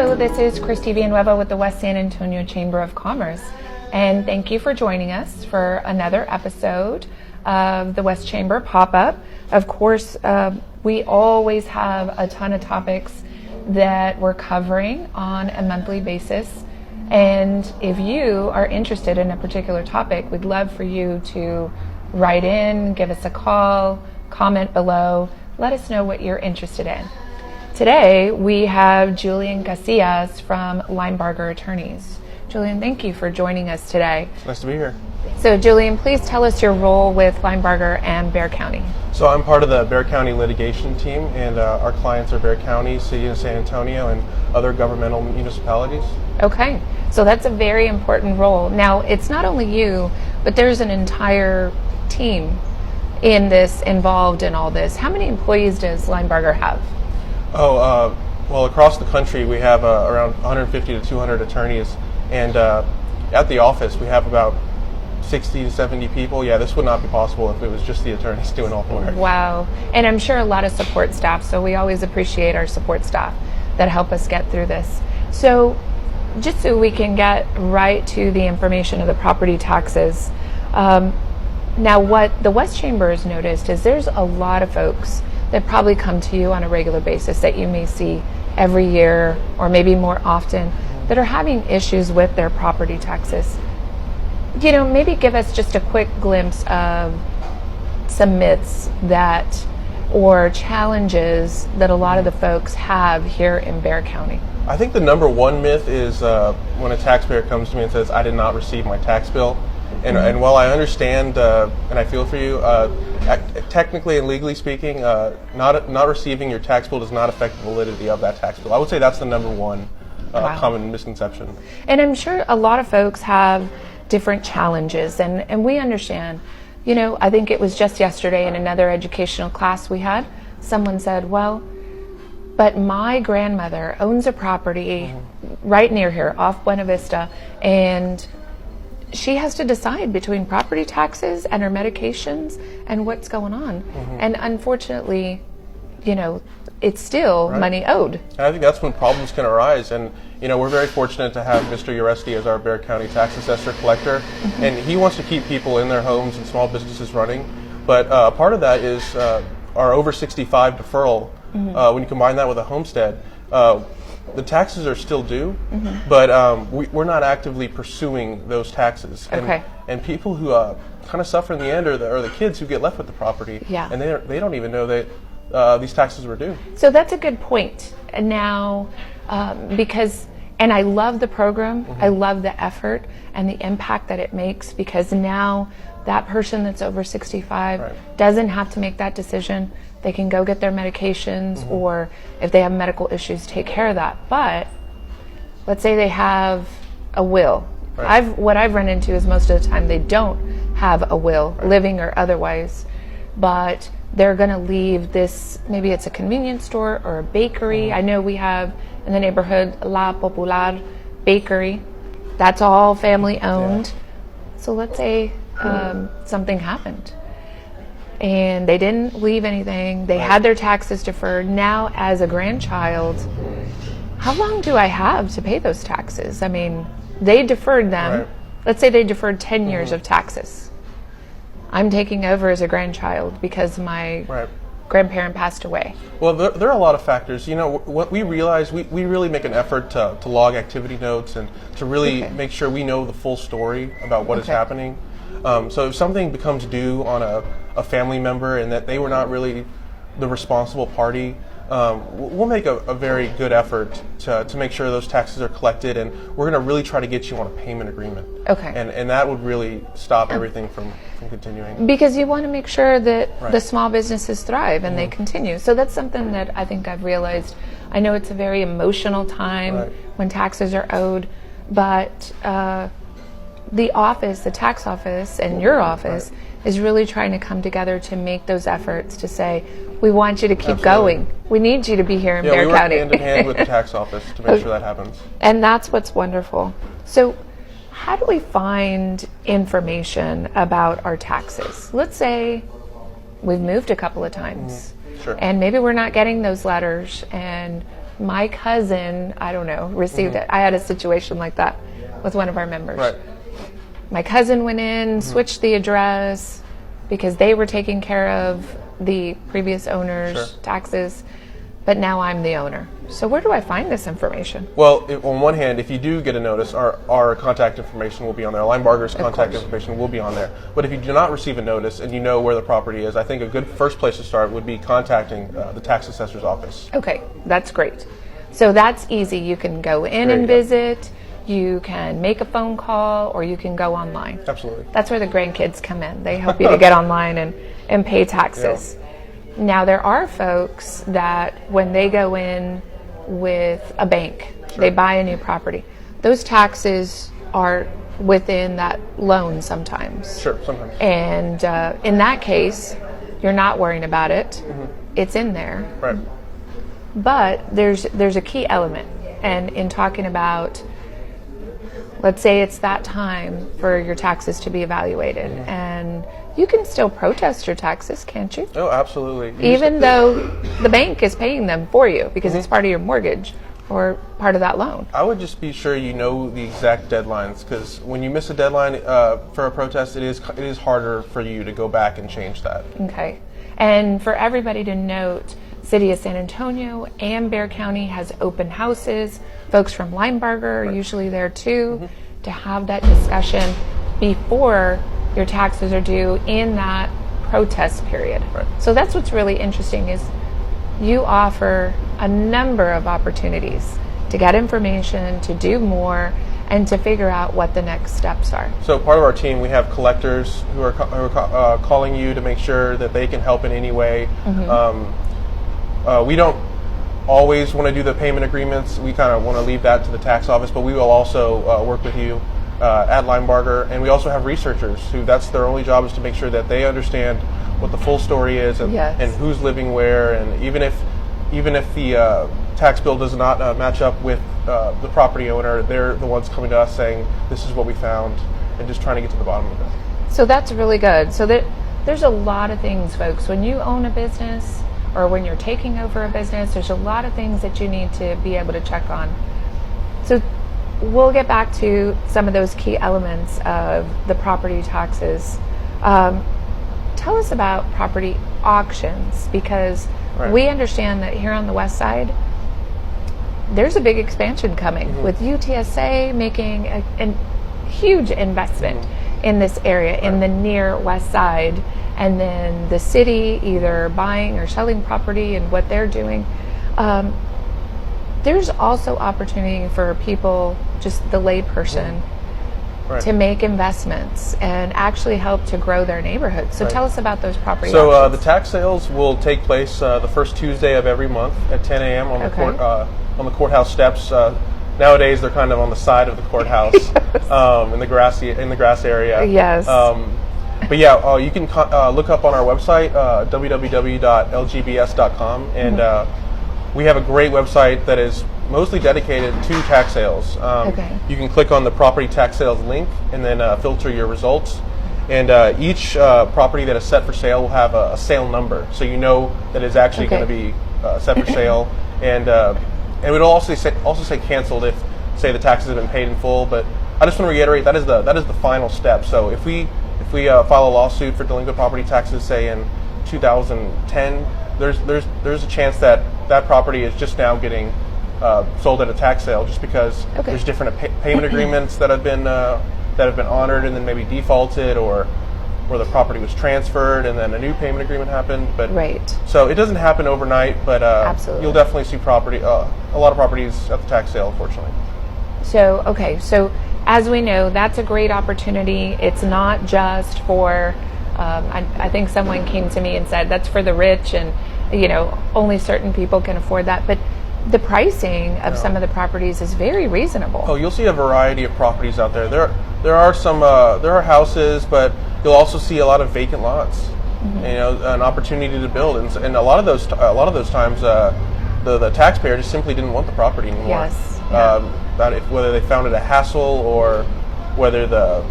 Hello, this is Christy Villanueva with the West San Antonio Chamber of Commerce, and thank you for joining us for another episode of the West Chamber Pop-Up. Of course, we always have a ton of topics that we're covering on a monthly basis, and if you are interested in a particular topic, we'd love for you to write in, give us a call, comment below, let us know what you're interested in. Today, we have Julian Casillas from Linebarger Attorneys. Julian, thank you for joining us today. It's nice to be here. So, Julian, please tell us your role with Linebarger and Bexar County. So I'm part of the Bexar County litigation team, and our clients are Bexar County, City of San Antonio, and other governmental municipalities. Okay, so that's a very important role. Now, it's not only you, but there's an entire team in this, involved in all this. How many employees does Linebarger have? Well, across the country, we have around 150 to 200 attorneys, and at the office, we have about 60 to 70 people. Yeah, this would not be possible if it was just the attorneys doing all the work. Wow. And I'm sure a lot of support staff, so we always appreciate our support staff that help us get through this. So just so we can get right to the information of the property taxes, now what the West Chamber has noticed is there's a lot of folks that probably come to you on a regular basis that you may see every year or maybe more often that are having issues with their property taxes. You know, maybe give us just a quick glimpse of some myths that, or challenges that a lot of the folks have here in Bexar County. I think the number one myth is when a taxpayer comes to me and says, I did not receive my tax bill. And while I understand and I feel for you, technically and legally speaking, not receiving your tax bill does not affect the validity of that tax bill. I would say that's the number one common misconception. And I'm sure a lot of folks have different challenges, and we understand. You know, I think it was just yesterday in another educational class we had, someone said, well, but my grandmother owns a property right near here off Buena Vista, and she has to decide between property taxes and her medications and what's going on. And unfortunately, you know, it's still money owed. And I think that's when problems can arise. And, you know, we're very fortunate to have Mr. Uresti as our Bexar County tax assessor collector. And he wants to keep people in their homes and small businesses running. But part of that is our over 65 deferral. When you combine that with a homestead, the taxes are still due, but we're not actively pursuing those taxes. And people who kind of suffer in the end are the kids who get left with the property, and they don't even know that these taxes were due. So that's a good point. And now, because, and I love the program, I love the effort and the impact that it makes, because now that person that's over 65 doesn't have to make that decision. They can go get their medications, or if they have medical issues, take care of that. But let's say they have a will. What I've run into is most of the time they don't have a will, living or otherwise, but they're going to leave this, maybe it's a convenience store or a bakery. I know we have in the neighborhood La Popular Bakery. That's all family owned. So let's say something happened and they didn't leave anything. They had their taxes deferred. Now, as a grandchild, how long do I have to pay those taxes? I mean, they deferred them. Let's say they deferred 10 years of taxes. I'm taking over as a grandchild because my grandparent passed away. Well, there are a lot of factors. You know, what we realize, we really make an effort to log activity notes and to really make sure we know the full story about what is happening. So if something becomes due on a family member and that they were not really the responsible party, we'll make a very good effort to make sure those taxes are collected, and we're going to really try to get you on a payment agreement. And that would really stop everything from continuing. Because you want to make sure that the small businesses thrive and they continue. So that's something that I think I've realized. I know it's a very emotional time when taxes are owed, but the office, the tax office, and your office is really trying to come together to make those efforts to say, we want you to keep going. We need you to be here in Bexar County. We work hand in hand with the tax office to make sure that happens. And that's what's wonderful. So how do we find information about our taxes? Let's say we've moved a couple of times. Sure. And maybe we're not getting those letters, and my cousin, I don't know, received it. I had a situation like that with one of our members. Right. My cousin went in, switched the address because they were taking care of the previous owner's taxes, but now I'm the owner. So where do I find this information? Well, on one hand, if you do get a notice, our contact information will be on there. Linebarger's contact information will be on there. But if you do not receive a notice and you know where the property is, I think a good first place to start would be contacting the tax assessor's office. Okay, that's great. So that's easy. You can go in and visit, you can make a phone call, or you can go online. Absolutely. That's where the grandkids come in. They help you to get online and pay taxes. Yeah. Now, there are folks that when they go in with a bank, they buy a new property, those taxes are within that loan sometimes. Sure, sometimes. And in that case, you're not worrying about it. It's in there. Right. But there's a key element. And in talking about, let's say it's that time for your taxes to be evaluated, and you can still protest your taxes, can't you? Oh, absolutely. Even though the bank is paying them for you because it's part of your mortgage or part of that loan. I would just be sure you know the exact deadlines, because when you miss a deadline for a protest, it is harder for you to go back and change that. Okay. And for everybody to note, City of San Antonio and Bexar County has open houses. Folks from Linebarger are usually there too to have that discussion before your taxes are due in that protest period. Right. So that's what's really interesting is you offer a number of opportunities to get information, to do more, and to figure out what the next steps are. So part of our team, we have collectors who are calling you to make sure that they can help in any way. We don't always want to do the payment agreements. We kind of want to leave that to the tax office, but we will also work with you at Linebarger. And we also have researchers who that's their only job is to make sure that they understand what the full story is and who's living where. And even if the tax bill does not match up with the property owner, they're the ones coming to us saying, this is what we found, and just trying to get to the bottom of it. So that's really good. So there's a lot of things, folks. When you own a business or when you're taking over a business, there's a lot of things that you need to be able to check on. So we'll get back to some of those key elements of the property taxes. Tell us about property auctions, because we understand that here on the west side, there's a big expansion coming with UTSA making a huge investment in this area, in the near west side, and then the city either buying or selling property and what they're doing. There's also opportunity for people, just the layperson, to make investments and actually help to grow their neighborhood. So tell us about those property auctions. The tax sales will take place the first Tuesday of every month at 10 a.m. on the courthouse steps. Nowadays, they're kind of on the side of the courthouse in the grass area. Yes. But yeah, you can look up on our website, www.lgbs.com, and we have a great website that is mostly dedicated to tax sales. You can click on the property tax sales link and then filter your results. And each property that is set for sale will have a sale number, so you know that it's actually going to be set for sale. And it would also say canceled if, say, the taxes have been paid in full. But I just want to reiterate that is the final step. So if we file a lawsuit for delinquent property taxes, say in 2010, there's a chance that property is just now getting sold at a tax sale, just because there's different payment agreements that have been honored and then maybe defaulted, or where the property was transferred and then a new payment agreement happened. But so it doesn't happen overnight, but you'll definitely see a lot of properties at the tax sale, unfortunately. So as we know, that's a great opportunity. It's not just for I think someone came to me and said that's for the rich, and only certain people can afford that. But the pricing of some of the properties is very reasonable. Oh, you'll see a variety of properties out there. There are houses, but you'll also see a lot of vacant lots. An opportunity to build, and a lot of those times, the taxpayer just simply didn't want the property anymore. Yes. Whether they found it a hassle, or whether the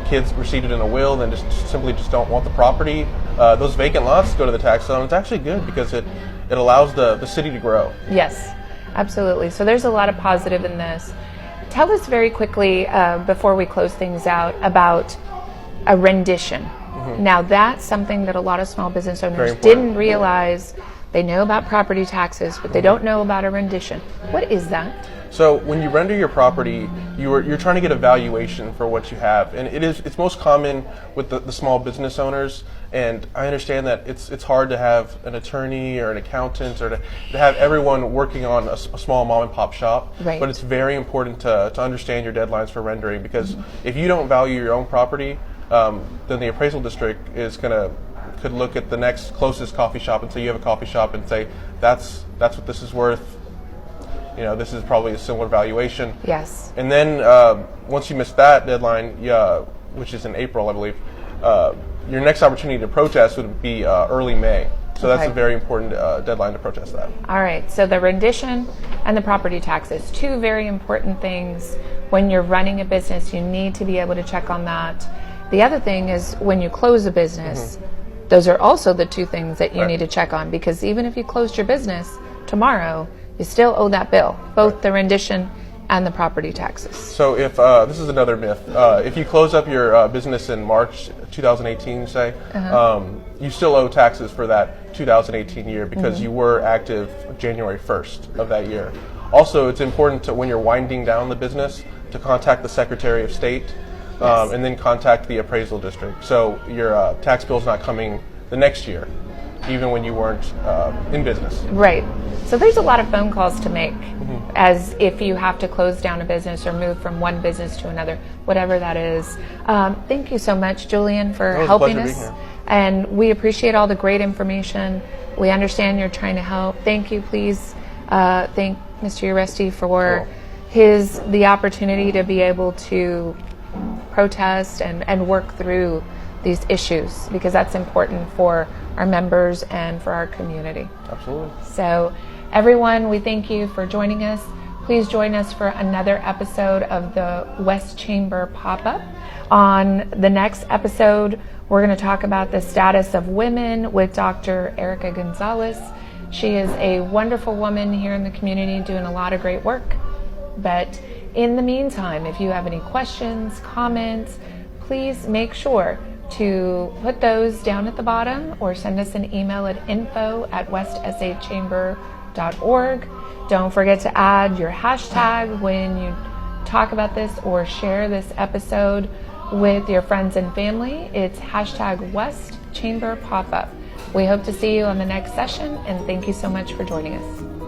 kids received it in a will and just simply don't want the property. Those vacant lots go to the tax sale, and it's actually good because it allows the city to grow. Yes. Absolutely. So there's a lot of positive in this. Tell us very quickly, before we close things out, about a rendition. Now, that's something that a lot of small business owners didn't realize. They know about property taxes, but they don't know about a rendition. What is that? So when you render your property, you're trying to get a valuation for what you have, and it's most common with the small business owners. And I understand that it's hard to have an attorney or an accountant or to have everyone working on a small mom and pop shop. Right. But it's very important to understand your deadlines for rendering, because if you don't value your own property, then the appraisal district could look at the next closest coffee shop and say you have a coffee shop and say that's what this is worth. This is probably a similar valuation. Yes. And then once you miss that deadline, which is in April, I believe, your next opportunity to protest would be early May. So that's a very important deadline to protest that. All right. So the rendition and the property taxes, two very important things. When you're running a business, you need to be able to check on that. The other thing is when you close a business, those are also the two things that you need to check on, because even if you closed your business tomorrow, you still owe that bill, both the rendition and the property taxes. So if this is another myth, if you close up your business in March 2018, say, you still owe taxes for that 2018 year because you were active January 1st of that year. Also, it's important when you're winding down the business to contact the Secretary of State and then contact the appraisal district. So your tax bill is not coming the next year, even when you weren't in business. Right. So there's a lot of phone calls to make as if you have to close down a business or move from one business to another, whatever that is. Thank you so much, Julian, for helping us. And we appreciate all the great information. We understand you're trying to help. Thank you. Please thank Mr. Uresti for the opportunity to be able to protest and work through these issues, because that's important for our members and for our community. Absolutely. So everyone, we thank you for joining us. Please join us for another episode of the West Chamber Pop-Up. On the next episode, we're going to talk about the status of women with Dr. Erica Gonzalez. She is a wonderful woman here in the community doing a lot of great work. But in the meantime, if you have any questions, comments, please make sure to put those down at the bottom or send us an email at info@westsachamber.org. Don't forget to add your hashtag when you talk about this or share this episode with your friends and family. It's hashtag West Chamber Pop-Up. We hope to see you on the next session, and thank you so much for joining us.